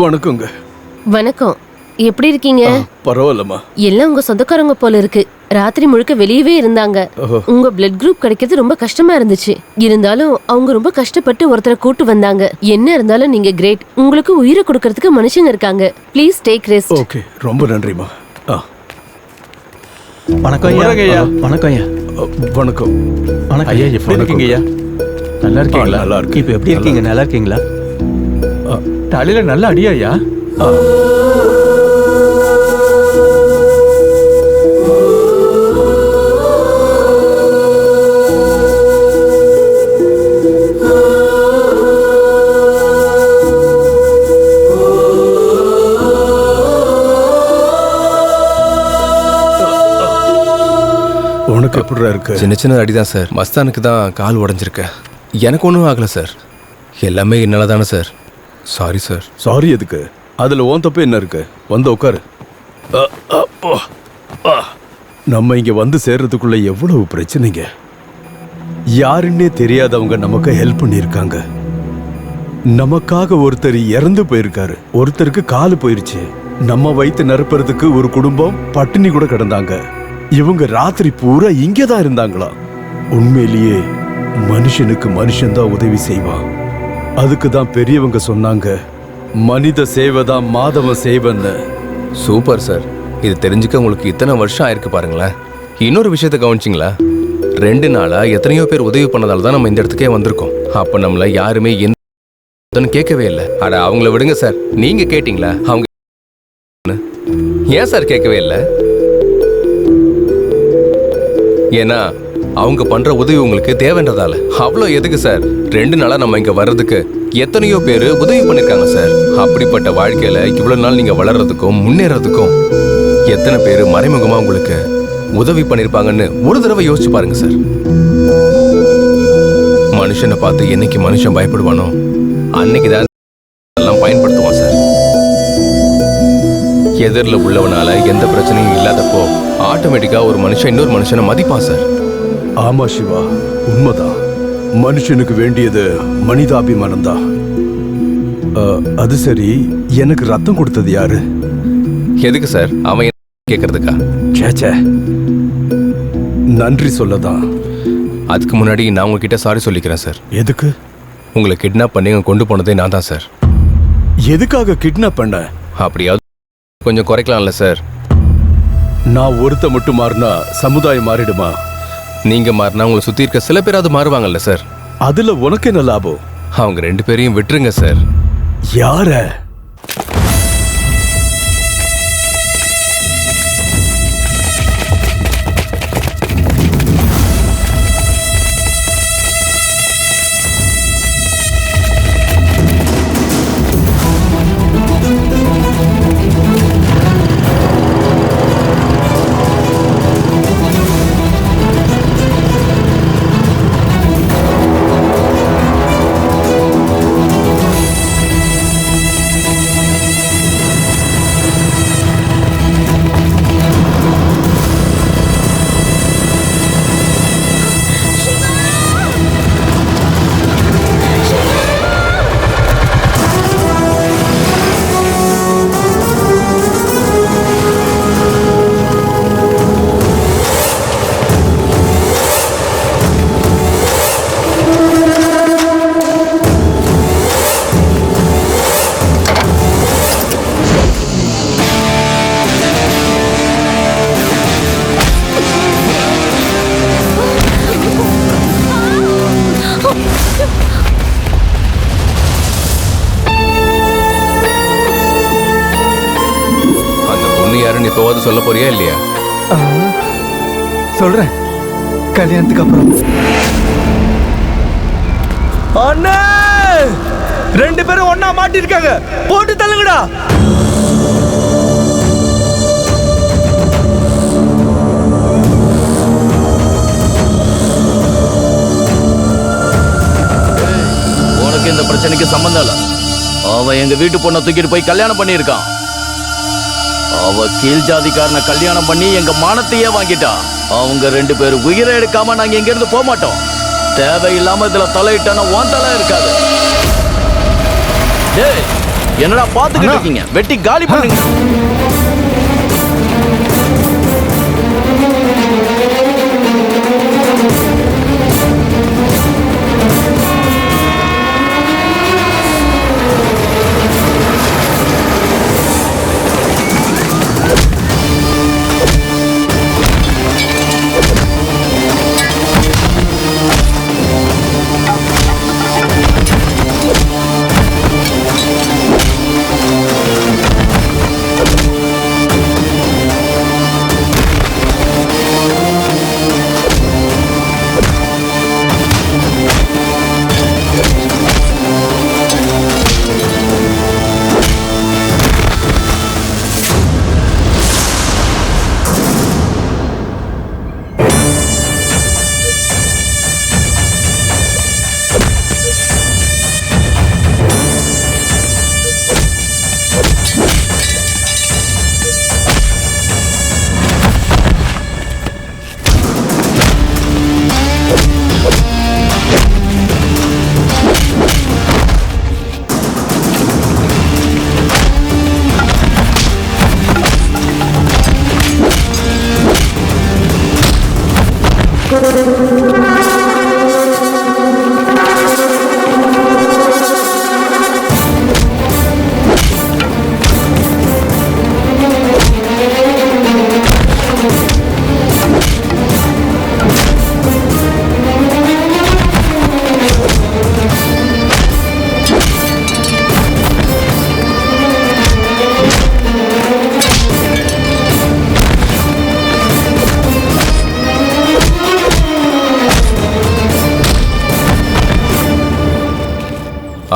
வணக்கங்க. வணக்கம். எப்படி இருக்கீங்க? பரவாயில்லம்மா. எல்லாம் உங்க சொந்தக்காரங்க போல இருக்கு. ராத்திரி முழுக்க வெளியவே இருந்தாங்க. உங்க பிளட் குரூப் கிடைக்கிறது ரொம்ப கஷ்டமா இருந்துச்சு. இருந்தாலும் அவங்க ரொம்ப கஷ்டப்பட்டு ஒருத்தரை கூட்டு வந்தாங்க. என்ன இருந்தாலும் நீங்க கிரேட். உங்களுக்கு உயிரை கொடுக்கறதுக்கு மனுஷங்க இருக்காங்க. Please take rest. ஓகே, ரொம்ப நன்றிமா. வணக்கம் ஐயா. வணக்கம் ஐயா. வணக்கம். வணக்கம் ஐயா. எப்படி இருக்கீங்க ஐயா? நல்லா இருக்கீங்களா? நல்லா இருக்கு. இப்போ எப்படி இருக்கீங்க? நல்லா இருக்கீங்களா? தலையில நல்ல அடியா ஐயா? உனக்கு எப்படி இருக்கு? சின்ன சின்ன அடிதான் சார். மஸ்தானுக்கு தான் கால் உடஞ்சிருக்கு. எனக்கு ஒன்றும் ஆகலை சார். எல்லாமே என்னால் தானே சார். Sorry sir. சாரி எதுக்கு? அதில் ஓன் தப்பு என்ன இருக்கு? வந்து உட்காரு. நம்ம இங்கே வந்து சேர்றதுக்குள்ள எவ்வளவு பிரச்சனைங்க. யாருன்னே தெரியாதவங்க நமக்கு ஹெல்ப் பண்ணியிருக்காங்க. நமக்காக ஒருத்தர் இறந்து போயிருக்காரு. ஒருத்தருக்கு காலு போயிருச்சு. நம்ம வயிற்று நிரப்புறதுக்கு ஒரு குடும்பம் பட்டினி கூட கிடந்தாங்க. இவங்க ராத்திரி பூரா இங்கே தான் இருந்தாங்களா? உண்மையிலேயே மனுஷனுக்கு மனுஷன்தான் உதவி செய்வான். அதுக்கு தான் பெரியவங்க சொன்னாங்க, மனித சேவைதான் மாதவ சேவைன்னு. Super sir. இது தெரிஞ்சுக்க உங்களுக்கு இத்தனை வருஷம் ஆயிருக்கு பாருங்களேன். இன்னொரு விஷயத்தை கவனிச்சிங்களா? 2 நாளா எத்தனையோ பேர் உதவி பண்ணதால தான் நம்ம இந்த இடத்துக்கே வந்திருக்கோம். அப்போ நம்மள யாருமே எந்த கேட்கவே இல்லை. அட அவங்கள விடுங்க சார். நீங்க கேட்டீங்களா? அவங்க ஏன் சார் கேட்கவே இல்லை? ஏன்னா அவங்க பண்ற உதவி உங்களுக்கு தேவைன்றதால. அவ்வளோ எதுக்கு சார்? 2 நாளா நம்ம இங்க வர்றதுக்கு எத்தனையோ பேர் உதவி பண்ணிருக்காங்க சார். அப்படிப்பட்ட வாழ்க்கையில இவ்வளவு நாள் நீங்க வளர்றதுக்கும் முன்னேறதுக்கும் எத்தனை பேர் மறைமுகமா உங்களுக்கு உதவி பண்ணிருப்பாங்கன்னு ஒரு தடவை யோசிச்சு பாருங்க சார். மனுஷனை பார்த்து என்னைக்கு மனுஷன் பயப்படுவானோ அன்னைக்குதான் எல்லாம் பயன்படுத்துவான் சார். எதிரில் உள்ளவனால எந்த பிரச்சனையும் இல்லாதப்போ ஆட்டோமேட்டிக்கா ஒரு மனுஷன் இன்னொரு மனுஷனை மதிப்பான் சார். ஆமா சிவா, உண்மைதான். மனுஷனுக்கு வேண்டியது மனிதாபிமானம் தான். அது சரி, எனக்கு ரத்தம் கொடுத்தது யாரு? எதுக்கு சார்? அவன் கேட்கறதுக்கா? சேச்சே, நன்றி சொல்லதான். அதுக்கு முன்னாடி நான் உங்ககிட்ட சாரி சொல்லிக்கிறேன் சார். எதுக்கு? உங்களை கிட்னாப் பண்ணி கொண்டு போனதே நான் தான் சார். எதுக்காக கிட்னாப் பண்ண? அப்படியாவது கொஞ்சம் குறைக்கலாம்ல சார். நான் ஒருத்த மட்டும் மாறினா சமுதாயம் மாறிடுமா? நீங்க மாறினா உங்களை சுத்தி இருக்க சில பேராவது மாறுவாங்கல்ல சார். அதுல உனக்கு என்ன லாபம்? அவங்க 2 பேரையும் விட்டுருங்க சார். யார? இப்போவாது சொல்ல போறியா இல்லையா? சொல்றேன், கல்யாணத்துக்கு அப்புறம். அண்ணே, 2 பேரும் ஒண்ணா மாட்டிருக்காங்க. போட்டு தள்ளுங்கடா. உனக்கு இந்த பிரச்சனைக்கு சம்பந்தம் இல்ல. அவன் எங்க வீட்டு பொண்ணை தூக்கிட்டு போய் கல்யாணம் பண்ணியிருக்கான். அவ கீழ் ஜாதிக்காரனை கல்யாணம் பண்ணி எங்க மானத்தையே வாங்கிட்டா. அவங்க 2 பேரும் உயிரை எடுக்காம நாங்க எங்க இருந்து போக மாட்டோம். தேவையில்லாம இதுல தலையிட்டான உன் தலை இருக்காது. டேய், என்னடா பாத்துக்கிட்டு இருக்கீங்க? வெட்டி காலி பண்ணுங்க.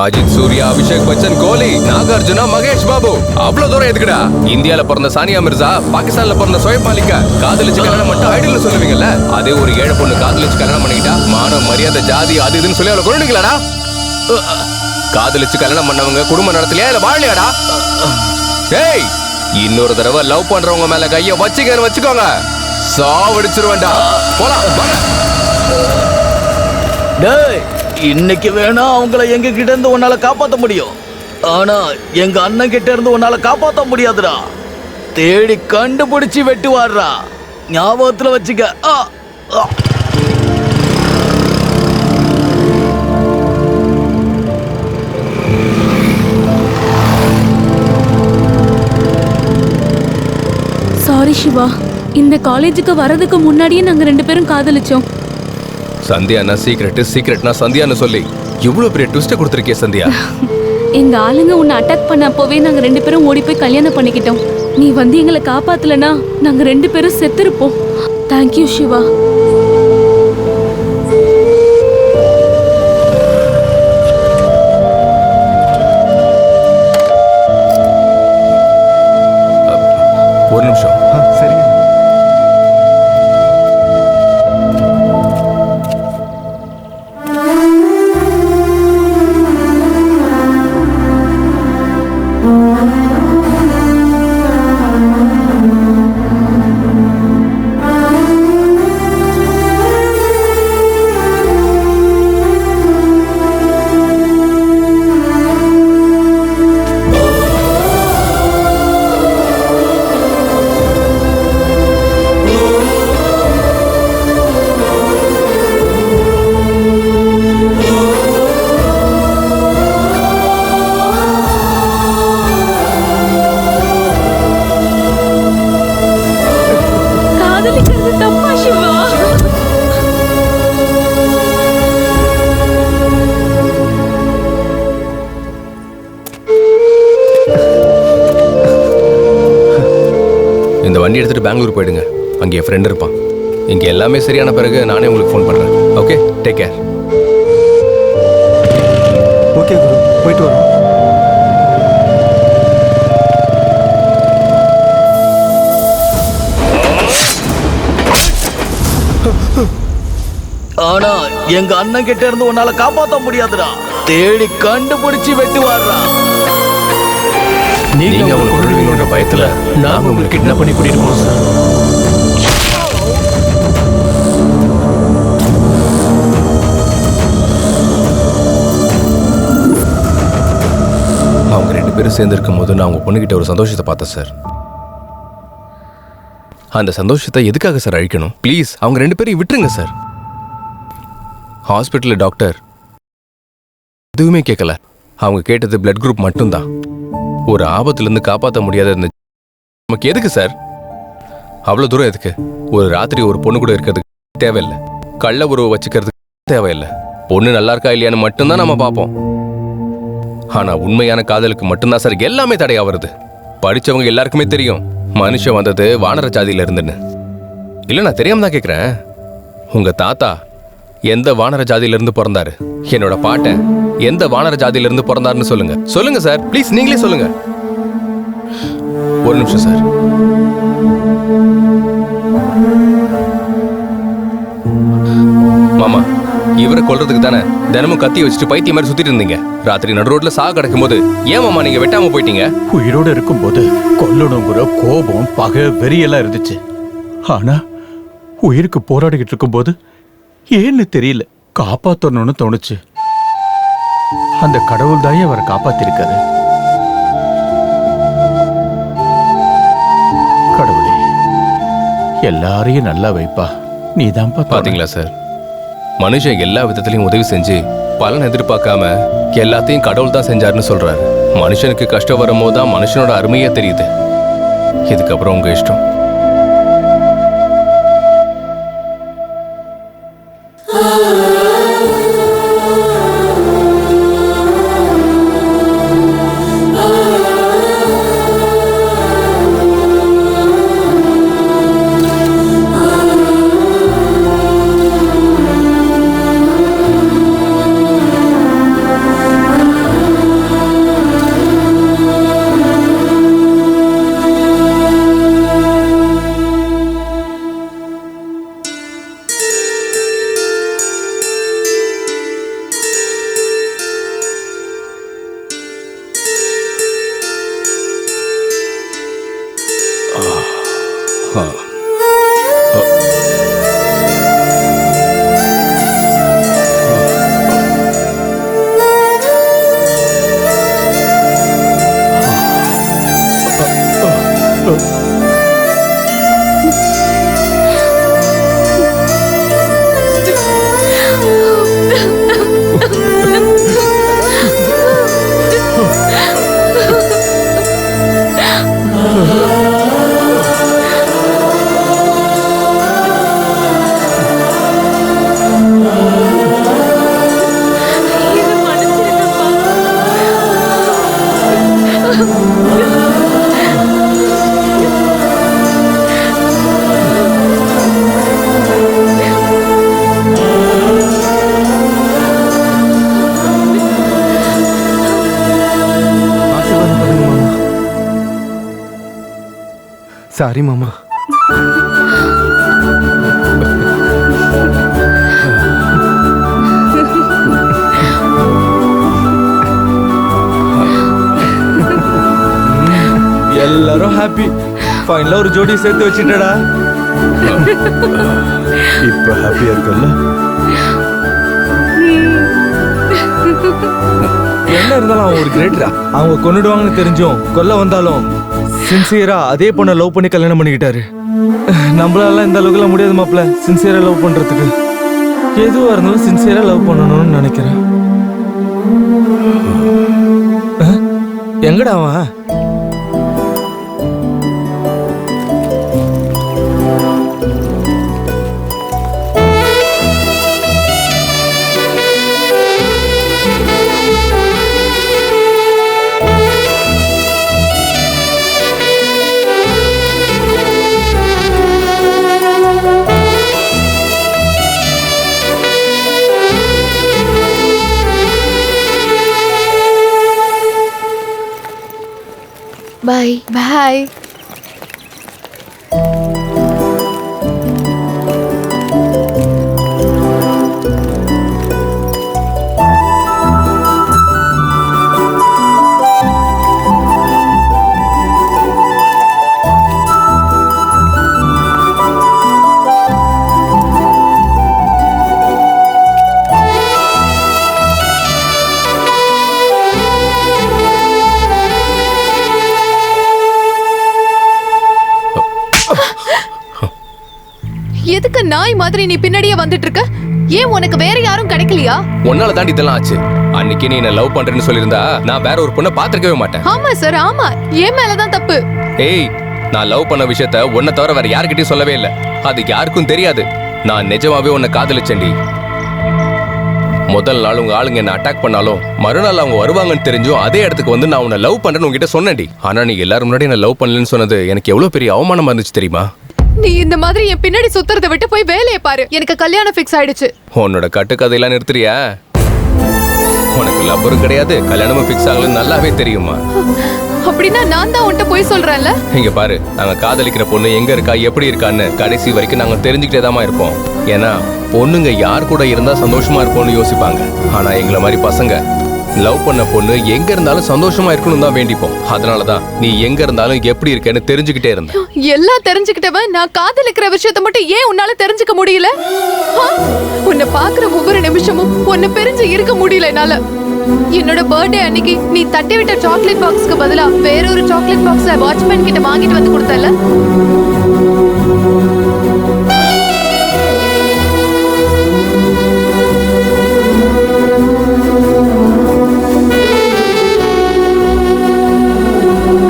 அஜித் சூர்யா, அபிஷேக் பச்சன், கோலி, நாகார்ஜுனா, மகேஷ் பாபு, அவ்வளவு தூரம் எதுக்குடா? இந்தியால பிறந்த சானியா மிர்சா, பாகிஸ்தான்ல பிறந்த சோயப் மாலிகா, காதலிச்சு கல்யாணம் பண்ணிட்டு ஐடியல் சொல்லுவீங்கல்ல? அதே ஒரு ஏழை பொண்ணு காதலிச்சு கல்யாணம் பண்ணிக்கிட்டா மானம், மரியாதை, ஜாதி அது இதுன்னு சொல்லி அவளை கொண்டுங்களா? காதலிச்சு கல்யாணம் பண்ணவங்க குடும்ப நடத்தலையா இல்ல வாழலையாடா? ஏய், இன்னொரு தடவை லவ் பண்றவங்க மேல கைய வச்சுக்கோங்க, சாவடிச்சிருவேன்டா. போலாம் வாங்க. டேய், இன்னைக்கு வேணா அவங்கள எங்க கிட்ட இருந்து உன்னால காப்பாத்த முடியும். ஆனா எங்க அண்ணன் கிட்ட இருந்து உன்னால காப்பாத்த முடியாதுடா. தேடி கண்டுபிடிச்சு வெட்டுவாடுறா. ஞாபகத்துல வச்சுக்க. சாரி சிவா, இந்த காலேஜுக்கு வரதுக்கு முன்னாடியே நாங்க 2 பேரும் காதலிச்சோம். சந்தியானா சீக்ரெட்னா சந்தியான்னு சொல்லி இவ்வளவு பெரிய ட்விஸ்ட கொடுத்திருக்கே சந்தியா. எங்க ஆளுங்க உன்னை அட்டாக் பண்ண அப்பவே நாங்க 2 பேரும் ஓடி போய் கல்யாணம் பண்ணிக்கிட்டோம். நீ வந்து எங்களை காப்பாத்தலனா நாங்க 2 பேரும் செத்துருப்போம். தேங்க்யூ சிவா. ஒரு நிமிஷம். சரிங்க. வண்டி எடுத்துட்டு பெங்களூர் போயிடுங்க. அங்கே என் ஃப்ரெண்ட் இருப்பான். இங்கே எல்லாமே சரியான பிறகு நானே உங்களுக்கு ஃபோன் பண்ணுறேன். Okay, take care. ஓகே குரு, போயிட்டு வரோம். ஆனா எங்க அண்ணன் கிட்ட இருந்து உன்னால காப்பாத்த முடியாதுடா. தேடி கண்டுபிடிச்சு வெட்டுவாடுறா. நீங்க அவங்களை கொள்வீங்களோட பயத்துல நாங்க உங்களுக்கு கிட்னாப் பண்ணி கூட்டிட்டு போறோம் சார். அவங்க 2 பேரும் சேர்ந்துருக்கும் போது நான் உங்க பொண்ணுகிட்ட ஒரு சந்தோஷத்தை பார்த்தேன் சார். அந்த சந்தோஷத்தை எதுக்காக சார் அழிக்கணும்? ப்ளீஸ் அவங்க 2 பேரையும் விட்டுருங்க சார். ஹாஸ்பிட்டலில் டாக்டர் எதுவுமே கேட்கல. அவங்க கேட்டது பிளட் குரூப் மட்டும்தான். ஒரு ஆபத்துலேருந்து காப்பாற்ற முடியாத இருந்த நமக்கு எதுக்கு சார் அவ்வளோ தூரம்? எதுக்கு? ஒரு ராத்திரி ஒரு பொண்ணு கூட இருக்கிறதுக்கு தேவையில்லை. கள்ள உறவு வச்சுக்கிறதுக்கு தேவையில்லை. பொண்ணு நல்லா இருக்கா இல்லையான்னு மட்டும்தான் நம்ம பார்ப்போம். ஆனா உண்மையான காதலுக்கு மட்டும்தான் சார் எல்லாமே தடையா வருது. படிச்சவங்க எல்லாருக்குமே தெரியும் மனுஷன் வந்தது வானர ஜாதியில இருந்துன்னு. இல்ல நான் தெரியாம தான் கேட்கிறேன். உங்க தாத்தா எந்த வானர ஜாதியில இருந்து பிறந்தாரு? என்னோட பாட்டன் எந்த வானர ஜாதியில இருந்து பிறந்தாருன்னு சொல்லுங்க. சொல்லுங்க சார், ப்ளீஸ் நீங்களே சொல்லுங்க. ஒரு நிமிஷம் சார். மாமா, இவரை கொல்றதுக்கு தானே தினமும் கத்தி வச்சுட்டு பைத்தியம் மாதிரி சுத்திட்டு இருந்தீங்க. ராத்திரி நடு ரோட்ல சாக கிடக்கும் போது ஏன் மாமா நீங்க வெட்டாம போயிட்டீங்க? உயிரோட இருக்கும்போது கொல்லணுங்கிற கோபம், பகை, வெறியெல்லாம் இருந்துச்சு. ஆனா உயிருக்கு போராடிக்கிட்டு இருக்கும்போது ஏன்னு தெரியல காப்பாத்தணும்னு தோணுச்சு. அந்த கடவுள் தாயே அவரை காப்பாத்திருக்காரு. கடவுளே, எல்லாரையும் நல்லா வைப்பா. நீதான் பாத்தீங்களா சார், மனுஷன் எல்லா விதத்திலையும் உதவி செஞ்சு பலன் எதிர்பார்க்காம எல்லாத்தையும் கடவுள் தான் செஞ்சாருன்னு சொல்றாரு. மனுஷனுக்கு கஷ்டம் வரும்போது தான் மனுஷனோட அருமையே தெரியுது. இதுக்கப்புறம் உங்க இஷ்டம். சாரி மாமா. எல்லாரும் ஹாப்பி. ஃபைனலா ஒரு ஜோடி சேர்த்து வச்சிட்டடா. இப்ப ஹாப்பியா இருக்குல்ல? என்ன இருந்தாலும் அவன் ஒரு கிரேட்டரா. அவங்க கொன்னுடுவாங்கன்னு தெரிஞ்சும் கொல்ல வந்தாலும் சின்சியரா அதே பொண்ணை லவ் பண்ணி கல்யாணம் பண்ணிக்கிட்டாரு. நம்மளால இந்த அளவுக்குலாம் முடியாது மாப்ள. சின்சியரா லவ் பண்றதுக்கு எதுவா இருந்தாலும் சின்சியரா லவ் பண்ணணும்னு நினைக்கிறேன். எங்கடா அவன்? Bye. Bye. எதுக்கு நாய் மாதிரி நீ பின்னாடியே வந்துட்டு இருக்க? ஏன் உனக்கு வேற யாரும் கிடைக்கலையா? உன்னால தாண்டி இதெல்லாம் ஆச்சு. அன்னைக்கு நீ என்ன லவ் பண்றேன்னு சொல்லியிருந்தா நான் வேற ஒரு பொண்ணை பாத்திருக்கவே மாட்டேன். ஆமா சார், ஆமா, என் மேலதான் தப்பு. ஏய், நான் லவ் பண்ண விஷயத்த உன்னை தவிர வேற யாருக்கிட்டையும் சொல்லவே இல்லை. அது யாருக்கும் தெரியாது. நான் நிஜமாவே உன்னை காதலிச்சேன்டி. முதல் நாள் உங்க ஆளுங்க என்ன அட்டாக் பண்ணாலும் மறுநாள் அவங்க வருவாங்கன்னு தெரிஞ்சும் அதே இடத்துக்கு வந்து நான் உன்னை லவ் பண்றேன்னு உங்ககிட்ட சொன்னேன்டி. ஆனா நீ எல்லாரும் முன்னாடி என்ன லவ் பண்ணலன்னு சொன்னது எனக்கு எவ்வளவு பெரிய அவமானமா இருந்துச்சு தெரியுமா? நீ இந்த மாதிரி என் பின்னாடி சுத்துறதை விட்டு போய் வேலையை பாரு. எனக்கு கல்யாணம் ஃபிக்ஸ் ஆயிடுச்சு. உன்னோட கட்டுக்கதையெல்லாம் நிறுத்துறியா? உனக்கு லவ்வரும் கிடையாது, கல்யாணமும் ஃபிக்ஸ் ஆகலன்னு நல்லாவே தெரியுமா? அப்படின்னா நான் தான் உன்கிட்ட போய் சொல்றேன்ல. இங்க பாரு, நாங்க காதலிக்கிற பொண்ணு எங்க இருக்கா எப்படி இருக்கான்னு கடைசி வரைக்கும் நாங்க தெரிஞ்சுக்கிட்டே தான் இருப்போம். ஏன்னா பொண்ணுங்க யார் கூட இருந்தா சந்தோஷமா இருப்போம்னு யோசிப்பாங்க. ஆனா எங்களை மாதிரி பசங்க லவ் பண்ண பொண்ணு எங்க இருந்தாலும் சந்தோஷமா இருக்கணும் தான் வேண்டிப்போம். அதனாலதான் நீ எங்க இருந்தாலும் எப்படி இருக்கேன்னு தெரிஞ்சுக்கிட்டே இருந்த. எல்லாம் தெரிஞ்சுக்கிட்டவன் நான் காதலிக்கிற விஷயத்தை மட்டும் ஏன் உன்னால தெரிஞ்சுக்க முடியல? உன்னை பாக்குற ஒவ்வொரு நிமிஷமும் உன்னை பிரிஞ்சு இருக்க முடியல என்னால. என்னோட பர்த்டே அன்னைக்கு நீ தட்டி விட்ட சாக்லேட் பாக்ஸ்க்கு பதிலா வேற ஒரு சாக்லேட் பாக்ஸ வாட்ச்மேன் கிட்ட வாங்கிட்டு வந்து கொடுத்தல.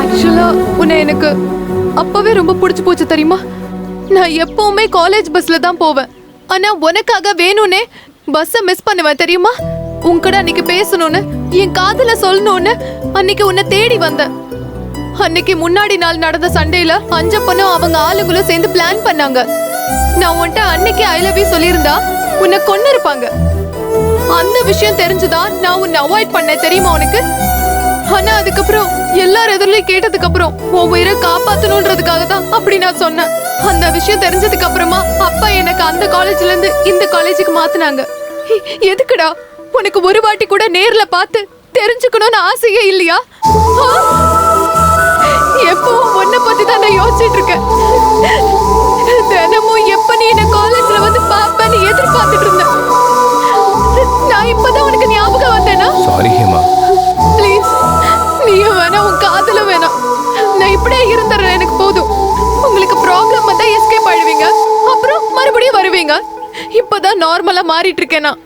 ஆக்சுவலா உன்னை எனக்கு அப்பவே ரொம்ப பிடிச்சு போச்சு தெரியுமா? நான் எப்பவுமே காலேஜ் பஸ்ல தான் போவேன். ஆனா உனக்காக வேணும்னே பஸ்ஸை மிஸ் பண்ணுவேன் தெரியுமா? உன்கிட்ட அன்னைக்கு பேசணும்னு, என் காதுல சொல்லணும்னு அன்னைக்கு உன்னை தேடி வந்தேன். அன்னைக்கு முன்னாடி நாள் நடந்த சண்டையில அஞ்சப்பனும் அவங்க ஆளுங்களும் சேர்ந்து பிளான் பண்ணாங்க. நான் உன்கிட்ட அன்னைக்கு ஐ லவ் யூ சொல்லியிருந்தா உன்னை கொன்னு இருப்பாங்க. அந்த விஷயம் தெரிஞ்சுதான் நான் உன்னை அவாய்ட் பண்ணேன் தெரியுமா உனக்கு? ஆனா அதுக்கப்புறம் எல்லாரும் எதிரிலையும் கேட்டதுக்கு அப்புறம் உன் உயிரை காப்பாத்தணும்ன்றதுக்காக தான் அப்படி நான் சொன்னேன். அந்த விஷயம் தெரிஞ்சதுக்கு அப்புறமா அப்பா எனக்கு அந்த காலேஜ்ல இருந்து இந்த காலேஜுக்கு மாத்தினாங்க. எதுக்குடா? உனக்கு ஒரு வாட்டி கூட நேர்ல பார்த்து தெரிஞ்சுக்கணும்னு ஆசையே இல்லையா? எப்பவும் உன்னை பத்தி தான் நான் யோசிச்சுட்டு இருக்கேன். தினமும் எப்ப நீ என்ன காலேஜ்ல வந்து பாப்பேன்னு எதிர்பார்த்துட்டு இருந்தேன். நான் இப்பதான் உனக்கு ஞாபகம் வந்தேனா? சாரி ஹேமா. ப்ளீஸ், நீயும் வேணாம், உன் காதலும் வேணாம். நான் இப்படியே இருந்துடுறேன், எனக்கு போதும். உங்களுக்கு ப்ராப்ளம் வந்தா எஸ்கேப் ஆயிடுவீங்க, அப்புறம் மறுபடியும் வருவீங்க. இப்பதான் நார்மலா மாறிட்டு இருக்கேன் நான்.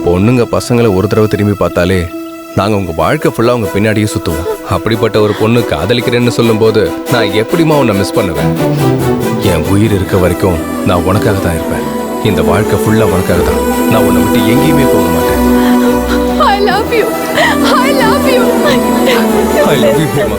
பொண்ணுங்க பசங்களை ஒரு தடவை திரும்பி பார்த்தாலே நாங்க உங்க வாழ்க்கை ஃபுல்லா உங்க பின்னாடியே சுத்துவோம். அப்படிப்பட்ட ஒரு பொண்ணு காதலிக்கிறேன்னு சொல்லும் போது நான் எப்படிமா உன்னை மிஸ் பண்ணுவேன்? என் உயிர் இருக்க வரைக்கும் நான் உனக்காக தான் இருப்பேன். இந்த வாழ்க்கை ஃபுல்லா உனக்காக தான். நான் உன்னை விட்டு எங்கேயுமே போக மாட்டேன். I love you. I love you. I love you, Hema.